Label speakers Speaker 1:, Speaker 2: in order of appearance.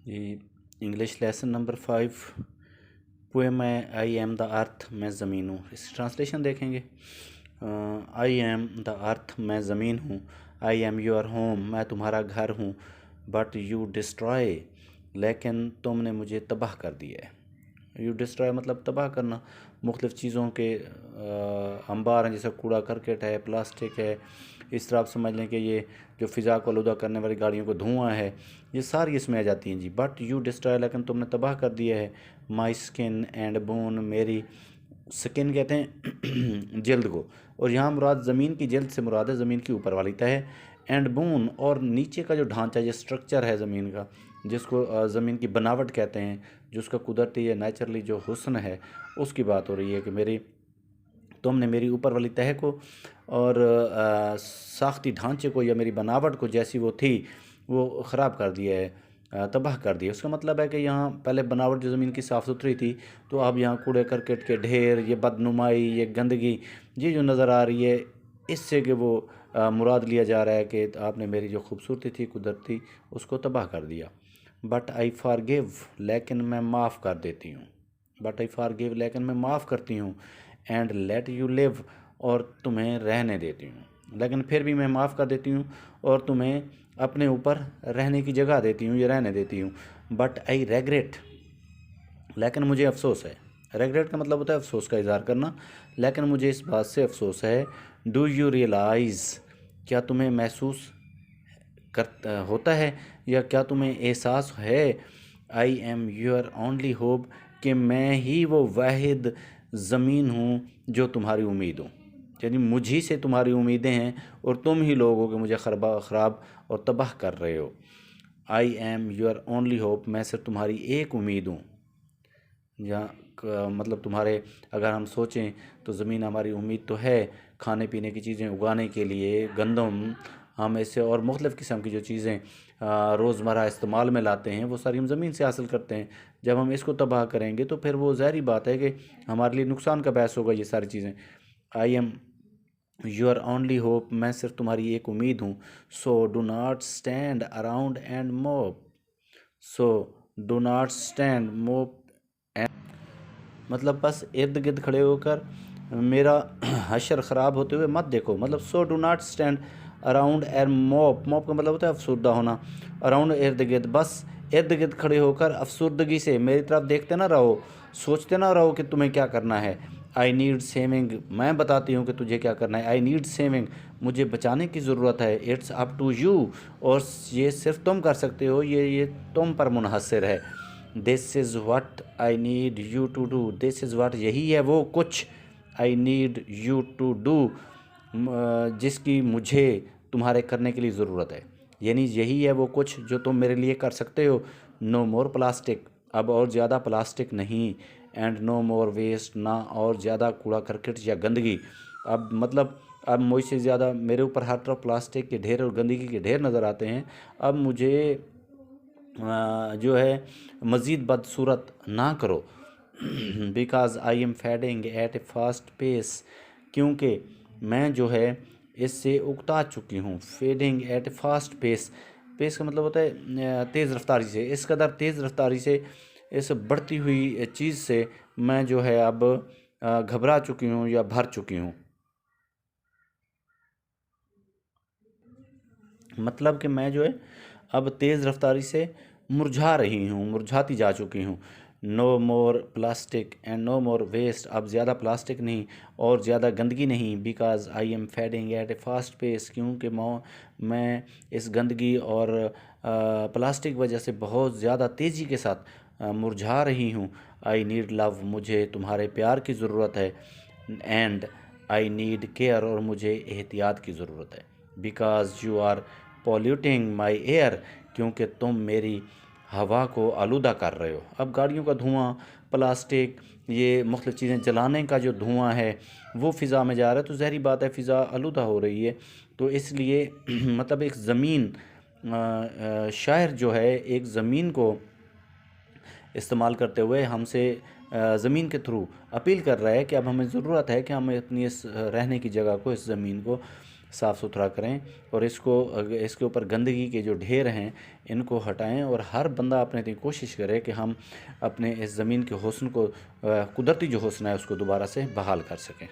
Speaker 1: یہ English lesson number 5 poem ہے I am دا ارتھ، میں زمین ہوں۔ اس کی ٹرانسلیشن دیکھیں گے۔ آئی ایم دا ارتھ، میں زمین ہوں۔ آئی ایم یور ہوم، میں تمہارا گھر ہوں۔ بٹ یو ڈسٹرائے، لیکن تم نے مجھے تباہ کر دیا ہے۔ یو ڈسٹرائے مطلب تباہ کرنا۔ مختلف چیزوں کے انبار ہیں، جیسے کوڑا کرکٹ ہے، پلاسٹک ہے۔ اس طرح آپ سمجھ لیں کہ یہ جو فضا کو آلودہ کرنے والی گاڑیوں کو دھواں ہے، یہ ساری اس میں آ جاتی ہیں جی۔ بٹ یو ڈسٹرائے، لیکن تم نے تباہ کر دیا ہے۔ مائی اسکن اینڈ بون، میری سکن کہتے ہیں جلد کو، اور یہاں مراد زمین کی جلد سے مراد ہے زمین کی اوپر والی تہہ۔ اینڈ بون، اور نیچے کا جو ڈھانچہ، یہ سٹرکچر ہے زمین کا، جس کو زمین کی بناوٹ کہتے ہیں، جو اس کا قدرتی یا نیچرلی جو حسن ہے، اس کی بات ہو رہی ہے کہ تم نے میری اوپر والی تہہ کو اور ساختی ڈھانچے کو یا میری بناوٹ کو جیسی وہ تھی وہ خراب کر دیا ہے، تباہ کر دیا۔ اس کا مطلب ہے کہ یہاں پہلے بناوٹ جو زمین کی صاف ستھری تھی، تو اب یہاں کوڑے کرکٹ کے ڈھیر، یہ بدنمائی، یہ گندگی، یہ جو نظر آ رہی ہے، اس سے کہ وہ مراد لیا جا رہا ہے کہ آپ نے میری جو خوبصورتی تھی قدرتی، اس کو تباہ کر دیا۔ بٹ آئی فار گیو، لیکن میں معاف کر دیتی ہوں۔ بٹ آئی فار گیو، لیکن میں معاف کرتی ہوں۔ اینڈ لیٹ یو لیو، اور تمہیں رہنے دیتی ہوں۔ لیکن پھر بھی میں معاف کر دیتی ہوں اور تمہیں اپنے اوپر رہنے کی جگہ دیتی ہوں، یہ رہنے دیتی ہوں۔ بٹ آئی ریگریٹ، لیکن مجھے افسوس ہے۔ ریگریٹ کا مطلب ہوتا ہے افسوس کا اظہار کرنا، لیکن مجھے اس بات سے افسوس ہے۔ ڈو یو ریئلائز، کیا تمہیں محسوس ہوتا ہے یا کیا تمہیں احساس ہے؟ I am your only hope, کہ میں ہی وہ واحد زمین ہوں جو تمہاری امید ہوں۔ یعنی مجھی سے تمہاری امیدیں ہیں اور تم ہی لوگ ہو کہ مجھے خراب اور تباہ کر رہے ہو۔ I'm your only hope, میں صرف تمہاری ایک امید ہوں۔ مطلب تمہارے، اگر ہم سوچیں تو زمین ہماری امید تو ہے کھانے پینے کی چیزیں اگانے کے لیے، گندم، ہم ایسے اور مختلف قسم کی جو چیزیں روزمرہ استعمال میں لاتے ہیں، وہ ساری ہم زمین سے حاصل کرتے ہیں۔ جب ہم اس کو تباہ کریں گے تو پھر وہ ظاہری بات ہے کہ ہمارے لیے نقصان کا باعث ہوگا یہ ساری چیزیں۔ I am your only hope, میں صرف تمہاری ایک امید ہوں۔ So do not stand around and mop, so do not stand mop, مطلب بس ارد گرد کھڑے ہو کر میرا حشر خراب ہوتے ہوئے مت دیکھو۔ مطلب so do not stand around and mop, mop کا مطلب ہوتا ہے افسردہ ہونا۔ اراؤنڈ، ارد گرد، بس ارد گرد کھڑے ہو کر افسردگی سے میری طرف دیکھتے نہ رہو، سوچتے نہ رہو کہ تمہیں کیا کرنا ہے۔ آئی نیڈ سیونگ، میں بتاتی ہوں کہ تجھے کیا کرنا ہے۔ آئی نیڈ سیونگ، مجھے بچانے کی ضرورت ہے۔ اٹس اپ ٹو یو، اور یہ صرف تم کر سکتے ہو، یہ تم پر منحصر ہے۔ This is what I need you to do, this is what, یہی ہے وہ کچھ، I need you to do, جس کی مجھے تمہارے کرنے کے لیے ضرورت ہے۔ یعنی یہی ہے وہ کچھ جو تم میرے لیے کر سکتے ہو۔ نو مور پلاسٹک، اب اور زیادہ پلاسٹک نہیں۔ اینڈ نو مور ویسٹ، نہ اور زیادہ کوڑا کرکٹ یا گندگی۔ اب مطلب اب مجھ سے زیادہ میرے اوپر ہر طرف پلاسٹک کے ڈھیر اور گندگی کے ڈھیر نظر آتے ہیں۔ اب مجھے جو ہے مزید بدصورت نہ کرو۔ Because I'm fading at a fast pace, کیونکہ میں جو ہے اس سے اکتا چکی ہوں۔ Fading at a fast pace, pace کا مطلب ہوتا ہے تیز رفتاری سے، اس قدر تیز رفتاری سے، اس بڑھتی ہوئی چیز سے میں جو ہے اب گھبرا چکی ہوں یا بھر چکی ہوں۔ مطلب کہ میں جو ہے اب تیز رفتاری سے مرجھا رہی ہوں، مرجھاتی جا چکی ہوں۔ No more plastic and no more waste, اب زیادہ پلاسٹک نہیں اور زیادہ گندگی نہیں۔ Because I'm fading at a fast pace, کیونکہ میں اس گندگی اور پلاسٹک وجہ سے بہت زیادہ تیزی کے ساتھ مرجھا رہی ہوں۔ آئی نیڈ لو، مجھے تمہارے پیار کی ضرورت ہے۔ اینڈ آئی نیڈ کیئر، اور مجھے احتیاط کی ضرورت ہے۔ Because you are polluting my air, کیونکہ تم میری ہوا کو آلودہ کر رہے ہو۔ اب گاڑیوں کا دھواں، پلاسٹک، یہ مختلف چیزیں جلانے کا جو دھواں ہے وہ فضا میں جا رہا ہے، تو ظاہری بات ہے فضا آلودہ ہو رہی ہے۔ تو اس لیے مطلب ایک زمین، شاعر جو ہے ایک زمین کو استعمال کرتے ہوئے ہم سے زمین کے تھرو اپیل کر رہا ہے کہ اب ہمیں ضرورت ہے کہ ہم اپنی اس رہنے کی جگہ کو، اس زمین کو صاف ستھرا کریں اور اس کے اوپر گندگی کے جو ڈھیر ہیں ان کو ہٹائیں، اور ہر بندہ اپنے کوشش کرے کہ ہم اپنے اس زمین کے حسن کو، قدرتی جو حسن ہے اس کو دوبارہ سے بحال کر سکیں۔